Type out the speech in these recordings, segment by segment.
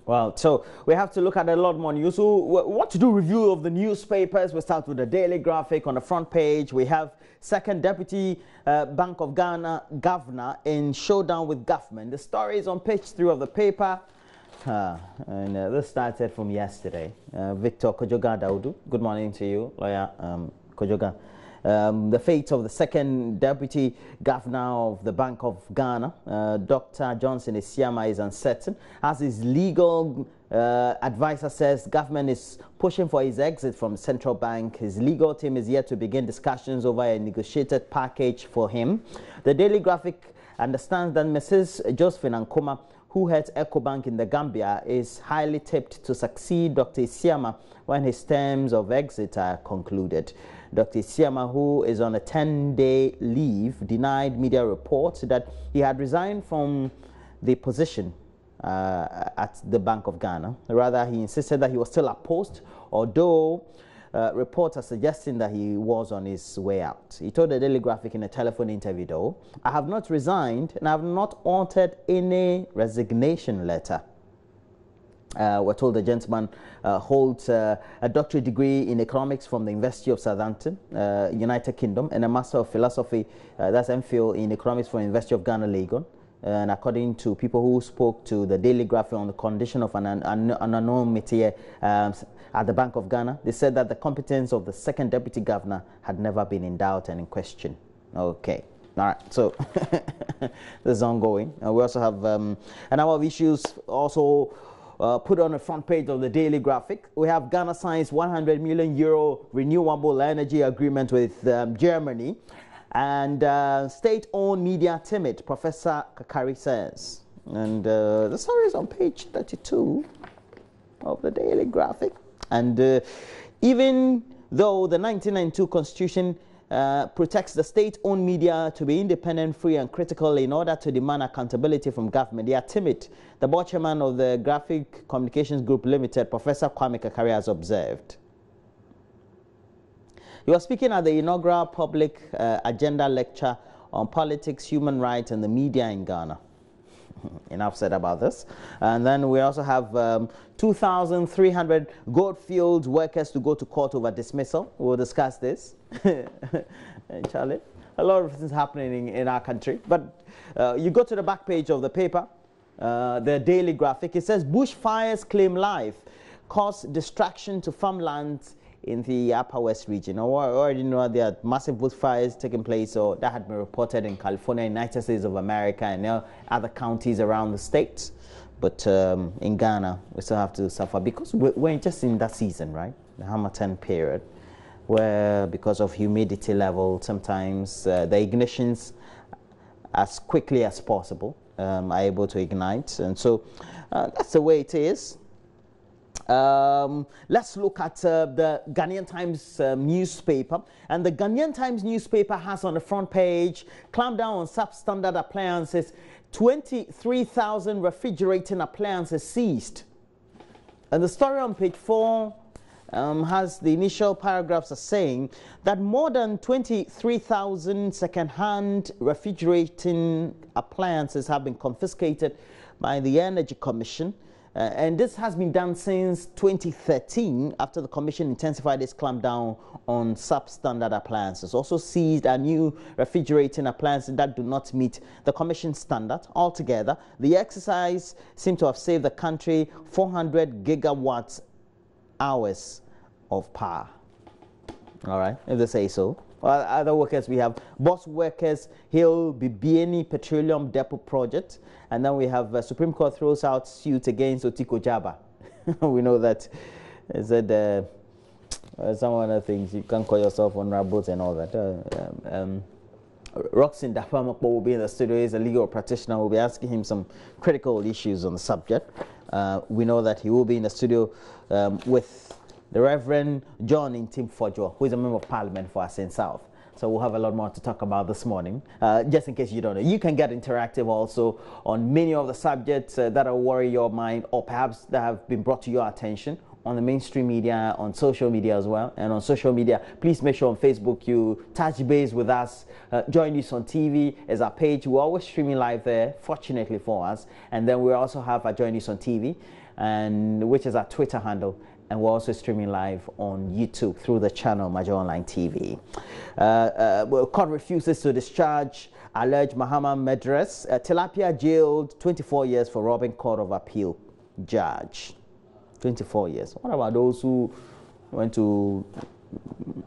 Well, so we have to look at a lot more news. So what to do review of the newspapers. We start with the Daily Graphic on the front page. We have second deputy Bank of Ghana governor in showdown with government. The story is on page 3 of the paper. This started from yesterday. Victor Kojoga Daudu, good morning to you, lawyer Kojoga. The fate of the second deputy governor of the Bank of Ghana, Dr. Johnson Isiama, is uncertain. As his legal advisor says, government is pushing for his exit from the central bank. His legal team is yet to begin discussions over a negotiated package for him. The Daily Graphic understands that Mrs. Josephine Ankoma, who heads EcoBank in the Gambia, is highly tipped to succeed Dr. Isiama when his terms of exit are concluded. Dr. Isiama, who is on a 10-day leave, denied media reports that he had resigned from the position at the Bank of Ghana. Rather, he insisted that he was still at post, although reports are suggesting that he was on his way out. He told the Daily Graphic in a telephone interview, though, "I have not resigned and I have not altered any resignation letter." We're told the gentleman holds a doctorate degree in economics from the University of Southampton, United Kingdom, and a Master of Philosophy, that's MPhil in economics from the University of Ghana, Legon. And according to people who spoke to the Daily Graphic on the condition of an anonymity at the Bank of Ghana, they said that the competence of the second deputy governor had never been in doubt and in question. Okay. All right, so this is ongoing. We also have a number of issues also put on the front page of the Daily Graphic. We have Ghana signs €100 million renewable energy agreement with Germany, and state-owned media timid, Professor Kakari says. And the story is on page 32 of the Daily Graphic. And even though the 1992 Constitution protects the state-owned media to be independent, free and critical in order to demand accountability from government, they are timid. The board chairman of the Graphic Communications Group Limited, Professor Kwame Kakari, has observed. He was speaking at the inaugural public agenda lecture on politics, human rights and the media in Ghana. Enough said about this. And then we also have 2,300 Goldfields workers to go to court over dismissal. We'll discuss this. Charlie, a lot of things happening in our country. But you go to the back page of the paper, the Daily Graphic. It says bushfires claim life, cause distraction to farmlands in the Upper West region. I already know there are massive bushfires taking place, so that had been reported in California, United States of America, and other counties around the states. But in Ghana, we still have to suffer because we're just in that season, right? The Harmattan period, where because of humidity level, sometimes the ignitions, as quickly as possible, are able to ignite. And so that's the way it is. Let's look at the Ghanaian Times newspaper. And the Ghanaian Times newspaper has on the front page, clamp down on substandard appliances, 23,000 refrigerating appliances seized. And the story on page 4 has the initial paragraphs are saying that more than 23,000 second-hand refrigerating appliances have been confiscated by the Energy Commission. And this has been done since 2013 after the Commission intensified its clampdown on substandard appliances. Also seized are new refrigerating appliances that do not meet the Commission standard. Altogether, the exercise seemed to have saved the country 400 gigawatt hours of power. All right, if they say so. Well, other workers, we have Boss Workers Hill Bibiani Petroleum Depot Project. And then we have Supreme Court throws out suit against Otiko Jaba. We know that is that some other things you can call yourself honorable and all that. Roxin Dafamakpo will be in the studio. He's a legal practitioner. We'll be asking him some critical issues on the subject. We know that he will be in the studio with the Reverend John Intim Fojo, who is a member of Parliament for Asen South. So we'll have a lot more to talk about this morning. Just in case you don't know, you can get interactive also on many of the subjects that are worrying your mind or perhaps that have been brought to your attention on the mainstream media, on social media as well. And on social media, please make sure on Facebook you touch base with us. JoyNews on TV is our page. We're always streaming live there, fortunately for us. And then we also have our JoyNews on TV. and which is our Twitter handle. And we're also streaming live on YouTube through the channel Major Online TV. Court refuses to discharge alleged Muhammad Medres. Tilapia jailed 24 years for robbing Court of Appeal judge. 24 years. What about those who went to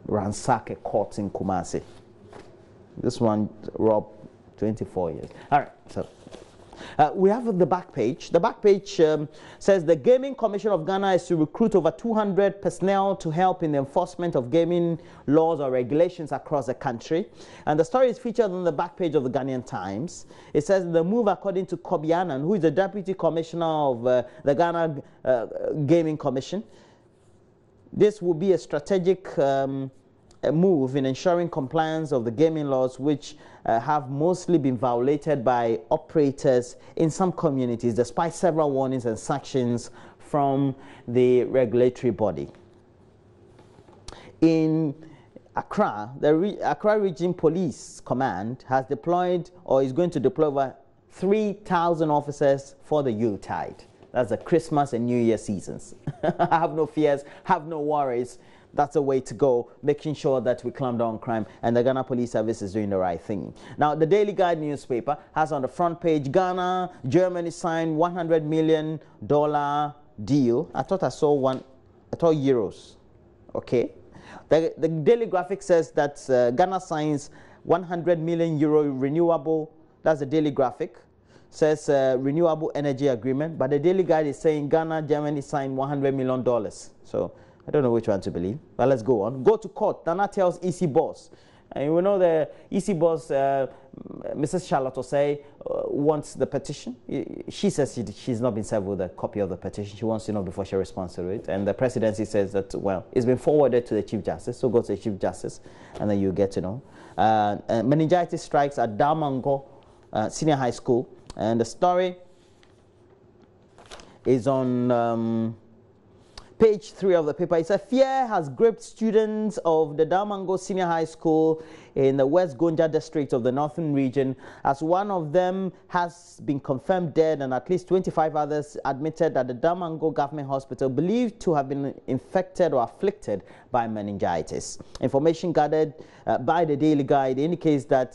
ransack a court in Kumasi? This one robbed 24 years. All right, so we have the back page. The back page says the Gaming Commission of Ghana is to recruit over 200 personnel to help in the enforcement of gaming laws or regulations across the country. And the story is featured on the back page of the Ghanaian Times. It says the move, according to Kobi Annan, who is the Deputy Commissioner of the Ghana Gaming Commission, this will be a strategic move in ensuring compliance of the gaming laws, which have mostly been violated by operators in some communities, despite several warnings and sanctions from the regulatory body. In Accra, the Accra Region Police Command has deployed or is going to deploy over 3,000 officers for the Yuletide. That's the Christmas and New Year seasons. Have no fears, have no worries. That's the way to go, making sure that we clamp down on crime, and the Ghana Police Service is doing the right thing. Now, the Daily Guide newspaper has on the front page, Ghana, Germany signed $100 million deal. I thought euros. Okay. The Daily Graphic says that Ghana signs 100 million euro renewable, that's the Daily Graphic, says renewable energy agreement, but the Daily Guide is saying Ghana, Germany signed $100 million. So I don't know which one to believe, but let's go on. Go to court. Nana tells EC boss. And we know the EC boss, Mrs. Charlotte Osei, wants the petition. She says she's not been served with a copy of the petition. She wants to know before she responds to it. And the presidency says that, well, it's been forwarded to the Chief Justice, so go to the Chief Justice, and then you get to know. Meningitis strikes at Damango Senior High School, and the story is on page 3 of the paper. It says fear has gripped students of the Damango Senior High School in the West Gonja district of the Northern region, as one of them has been confirmed dead and at least 25 others admitted at the Damango Government Hospital, believed to have been infected or afflicted by meningitis. Information gathered by the Daily Guide indicates that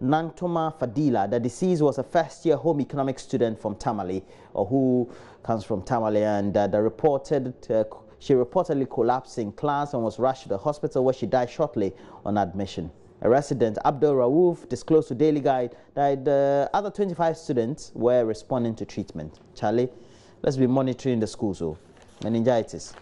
Nantoma Fadila, the deceased, was a first-year home economics student from Tamale, or who comes from Tamale, and she reportedly collapsed in class and was rushed to the hospital, where she died shortly on admission. A resident, Abdul Raouf, disclosed to Daily Guide that the other 25 students were responding to treatment. Charlie, let's be monitoring the schools. So, meningitis.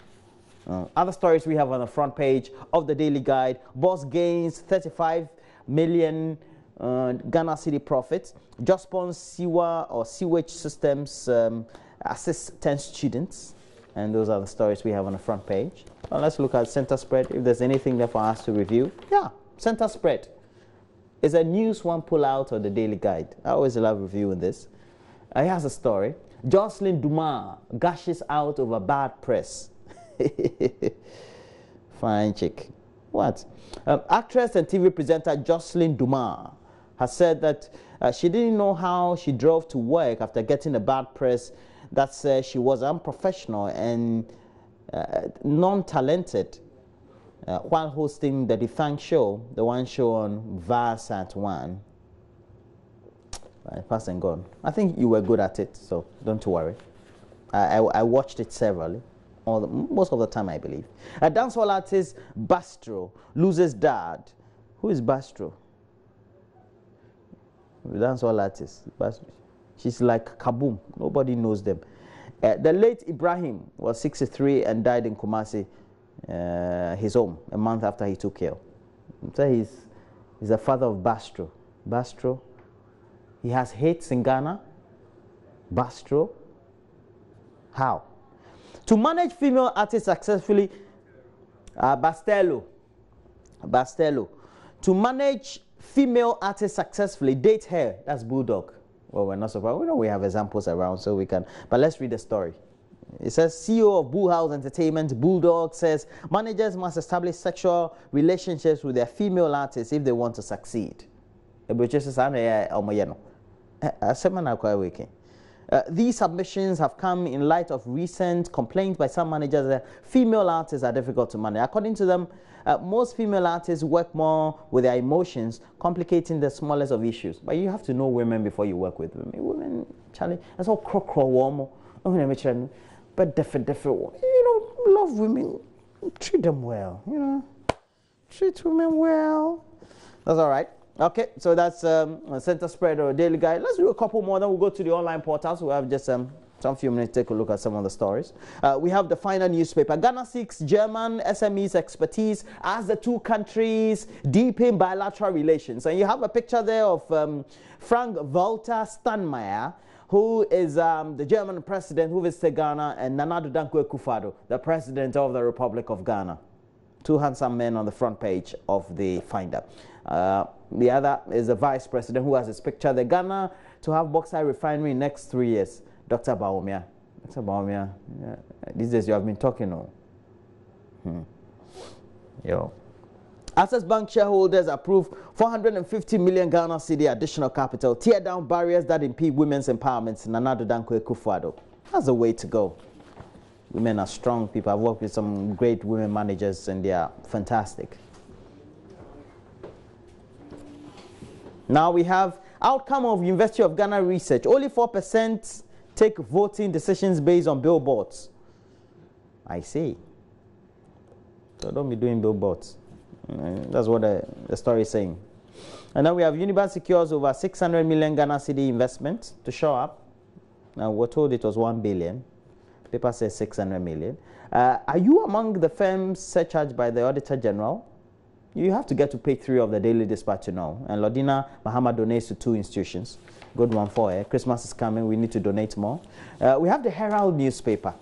Other stories we have on the front page of the Daily Guide: boss gains 35 million Ghana city profits. Jospon sewer or sewage systems assist 10 students. And those are the stories we have on the front page. Well, let's look at center spread, if there's anything there for us to review. Yeah, center spread is a news one pull out of the Daily Guide. I always love reviewing this. Here's a story. Jocelyn Dumas gushes out over bad press. Fine chick. What? Actress and TV presenter Jocelyn Dumas has said that she didn't know how she drove to work after getting a bad press that says she was unprofessional and non-talented while hosting the defunct show, the one show on VAS at 1. Past and gone. I think you were good at it, so don't worry. I watched it severally, most of the time, I believe. A dancehall artist, Bastro, loses dad. Who is Bastro? The dancehall artist. Bastro. She's like Kaboom. Nobody knows them. The late Ibrahim was 63 and died in Kumasi, his home, a month after he took ill. So he's the father of Bastro. Bastro. He has hits in Ghana. Bastro. How? To manage female artists successfully, Bastello. To manage female artists successfully, date her. That's Bulldog. Well, we're not surprised. We know we have examples around, so we can. But let's read the story. It says, CEO of Bull House Entertainment, Bulldog, says managers must establish sexual relationships with their female artists if they want to succeed. These submissions have come in light of recent complaints by some managers that female artists are difficult to manage. According to them, most female artists work more with their emotions, complicating the smallest of issues. But you have to know women before you work with women. Women, Charlie, that's all warm. But different. Love women, treat them well. Treat women well. That's all right. Okay, so that's Center Spread or Daily Guide. Let's do a couple more, then we'll go to the online portals. We have just some few minutes to take a look at some of the stories. We have the final newspaper. Ghana seeks German SMEs expertise as the two countries deepen bilateral relations. And you have a picture there of Frank-Walter Steinmeier, who is the German president who visited Ghana, and Nana Addo Dankwa Akufo-Addo, the president of the Republic of Ghana. Two handsome men on the front page of the Finder. The other is the vice president who has his picture. The Ghana to have bauxite refinery in next 3 years. Dr. Bawumia. Dr. Bawumia, these days you have been talking. Access Bank shareholders approve 450 million Ghana cedi additional capital. Tear down barriers that impede women's empowerment. Nana Addo Dankwa Akufo-Addo. That's the way to go. Women are strong people. I've worked with some great women managers and they are fantastic. Now we have outcome of University of Ghana research. Only 4% take voting decisions based on billboards. I see. So don't be doing billboards. That's what the story is saying. And now we have Unibank secures over 600 million Ghana cedi investment to show up. Now we're told it was 1 billion. Paper says 600 million. Are you among the firms surcharged by the Auditor General? You have to get to page 3 of the Daily Dispatch to know. And Lodina Mahama donates to 2 institutions. Good one for her. Christmas is coming. We need to donate more. We have the Herald newspaper.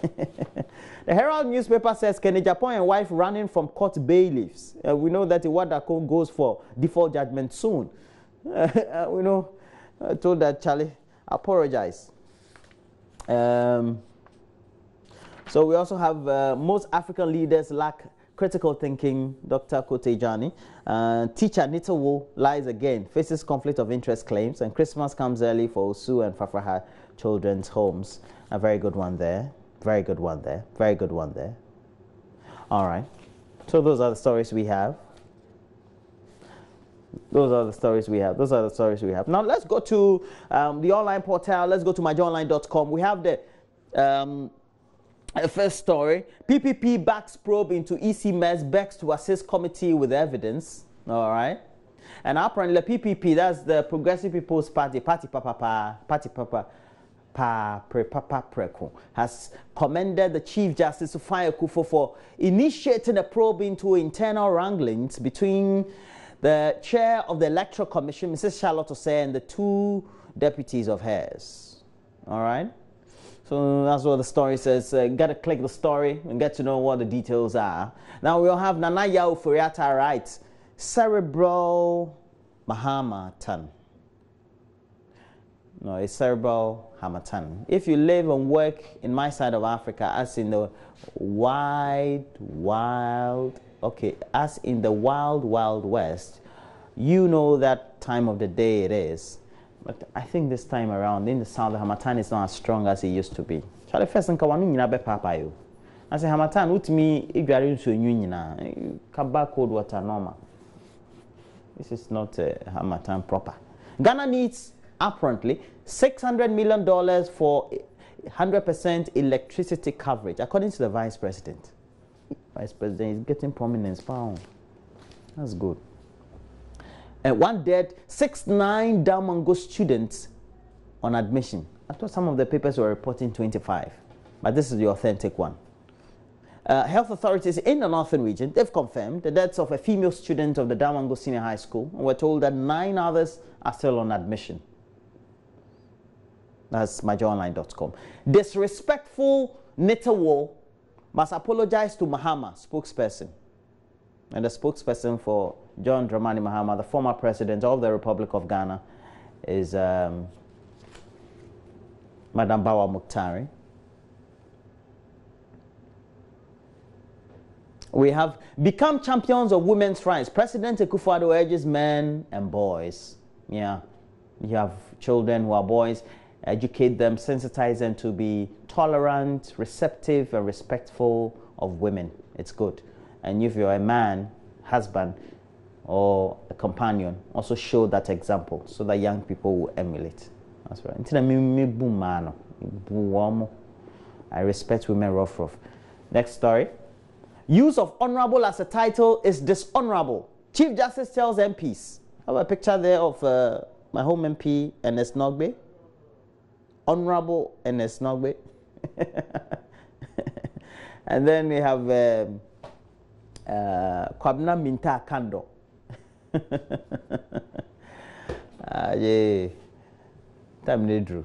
The Herald newspaper says Kenny Japan and wife running from court bailiffs. We know that Iwadako goes for default judgment soon. We know. I told that Charlie, apologize. So we also have most African leaders lack critical thinking. Dr. Kote Jani. Teacher Nita Wo lies again, faces conflict of interest claims, and Christmas comes early for Osu and Fafraha children's homes. A very good one there. Very good one there. Very good one there. All right. So those are the stories we have. Those are the stories we have. Those are the stories we have. Now let's go to the online portal. Let's go to myjoyonline.com. We have the first story. PPP backs probe into EC mess, begs to assist committee with evidence. All right. And apparently the PPP, that's the Progressive People's Party, has commended the Chief Justice Sufai Akufo for initiating a probe into internal wranglings between the chair of the Electoral Commission, Mrs. Charlotte Osei, and the 2 deputies of hers. All right? So that's what the story says. Got to click the story and get to know what the details are. Now we'll have Nana Yao Furiata writes, cerebral Mahamatan. No, it's cerebral Hamatan. If you live and work in my side of Africa, as in the as in the wild west, you know that time of the day it is. But I think this time around in the south, the Hamatan is not as strong as it used to be. Charlie first and Kawanu Ninabe Papayo. I say Hamatan with me if you are into a union, Kaba cold water normal. This is not a Hamatan proper. Ghana needs apparently $600 million for 100% electricity coverage, according to the Vice President. Vice President is getting prominence. Wow. That's good. And 1 dead, 69 Damango students on admission. I thought some of the papers were reporting 25, but this is the authentic one. Health authorities in the northern region, they've confirmed the deaths of a female student of the Damango Senior High School, and we're told that 9 others are still on admission. That's myjoyonline.com. Disrespectful Nitawo must apologize to Mahama, spokesperson. And the spokesperson for John Dramani Mahama, the former president of the Republic of Ghana, is Madam Bawa Muktari. We have become champions of women's rights. President Akufo-Addo urges men and boys. Yeah, you have children who are boys. educate them, sensitize them to be tolerant, receptive, and respectful of women. It's good. And if you're a man, husband, or a companion, also show that example so that young people will emulate. That's right. I respect women rough. Next story. Use of honorable as a title is dishonorable. Chief Justice tells MPs. I have a picture there of my home MP, Ernest Nogbe. Honorable Ernest Nogbe. And then we have Kwabna Minta Kando. Yeah. Time they drew.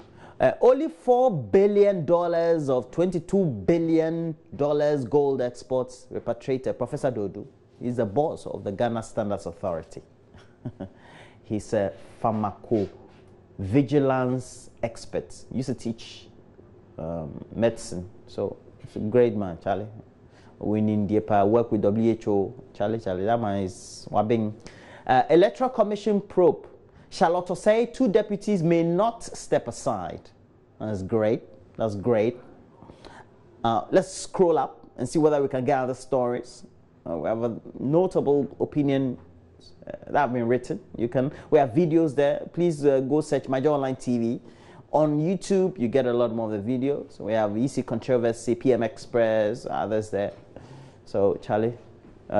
Only $4 billion of $22 billion gold exports repatriated. Professor Dodu is the boss of the Ghana Standards Authority. He's a pharmacovigilance expert. He used to teach medicine. So it's a great man, Charlie. We need to work with WHO. Charlie, that man is wabbing. Electoral Commission probe. Charlotte say 2 deputies may not step aside. That's great. That's great. Let's scroll up and see whether we can get other stories. We have a notable opinion that have been written. We have videos there. Please go search Major Online TV. On YouTube, you get a lot more of the videos. We have EC Controversy, PM Express, others there. So, Charlie,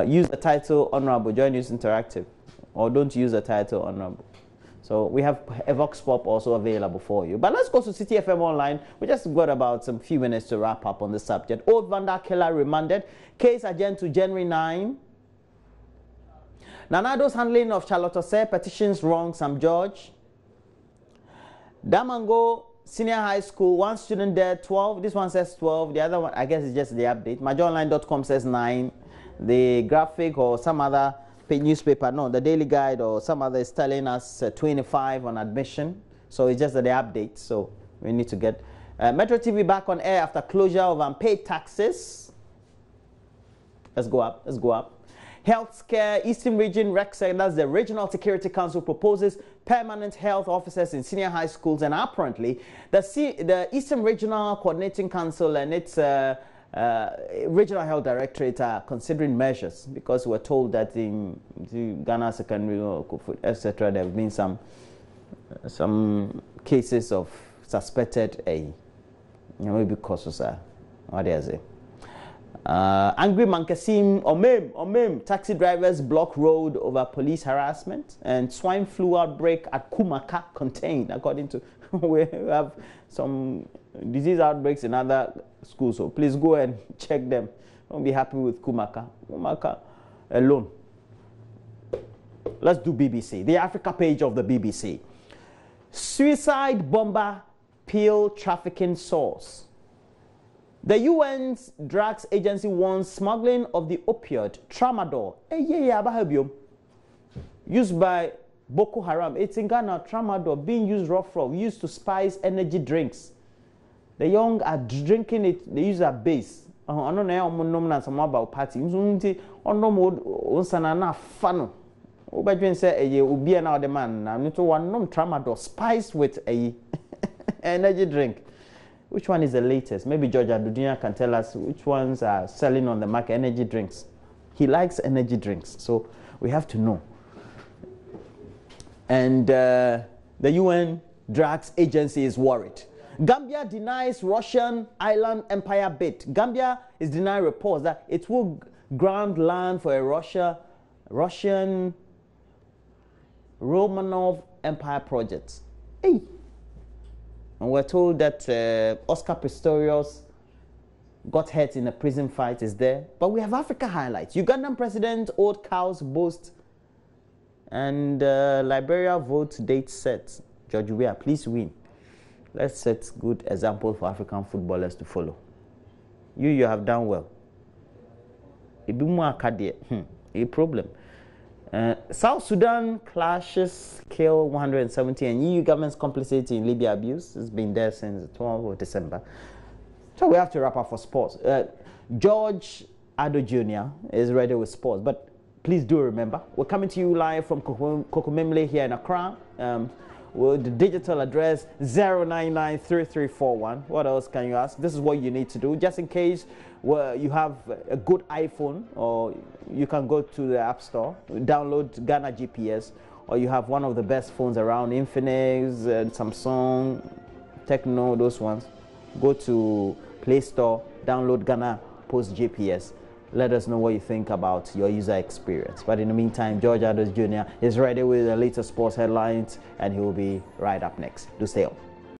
use the title Honorable, JoyNews Interactive. Or don't use the title Honorable. So we have a Vox Pop also available for you. But let's go to City FM Online. We just got about some few minutes to wrap up on the subject. Old Vanda Killer remanded. Case adjourned to January 9. Nanado's handling of Charlotte Osei petitions wrong Sam George. Damango Senior High School, 1 student there, 12. This one says 12. The other one, I guess, is just the update. Majoronline.com says 9. The graphic or some other newspaper, no, the Daily Guide or some other is telling us 25 on admission. So it's just the update. So we need to get Metro TV back on air after closure of unpaid taxes. Let's go up. Let's go up. Healthcare Eastern Region RECSEC, that's the Regional Security Council, proposes permanent health officers in senior high schools, and apparently the Eastern Regional Coordinating Council and its Regional Health Directorate are considering measures, because we're told that in the Ghana Secondary, etc., there have been some cases of suspected maybe causes what do I say? Angry Mankasim Omem taxi drivers block road over police harassment, and swine flu outbreak at Kumaka contained, according to we have some disease outbreaks in other schools, so please go and check them. Don't be happy with Kumaka alone. Let's do BBC, the Africa page of the BBC. Suicide bomber pill trafficking source. The UN's drugs agency warns smuggling of the opioid tramadol used by Boko Haram. It's in Ghana. Tramadol being used used to spice energy drinks. The young are drinking it. They use a base. I don't know some about party. Tramadol spiced with a energy drink. Which one is the latest? Maybe George Adudunya can tell us which ones are selling on the market, energy drinks. He likes energy drinks, so we have to know. And the UN Drugs Agency is worried. Gambia denies Russian island empire bid. Gambia is denying reports that it will grant land for a Russian Romanov empire project. Hey. And we're told that Oscar Pistorius got hurt in a prison fight is there. But we have Africa highlights. Ugandan president, old cows boast, and Liberia vote date set. George Weah, please win. Let's set good example for African footballers to follow. You have done well. A problem. South Sudan clashes kill 170, and EU government's complicity in Libya abuse has been there since the 12th of December. So we have to wrap up for sports. George Ado Jr. is ready with sports, but please do remember, we're coming to you live from Kokomemle here in Accra. with the digital address 0993341. What else can you ask? This is what you need to do, just in case you have a good iPhone, or you can go to the App Store, download Ghana GPS, or you have one of the best phones around, Infinix, Samsung, Techno, those ones. Go to Play Store, download Ghana Post GPS. Let us know what you think about your user experience. But in the meantime, George Adams Jr. is ready with the latest sports headlines, and he will be right up next. Do stay on.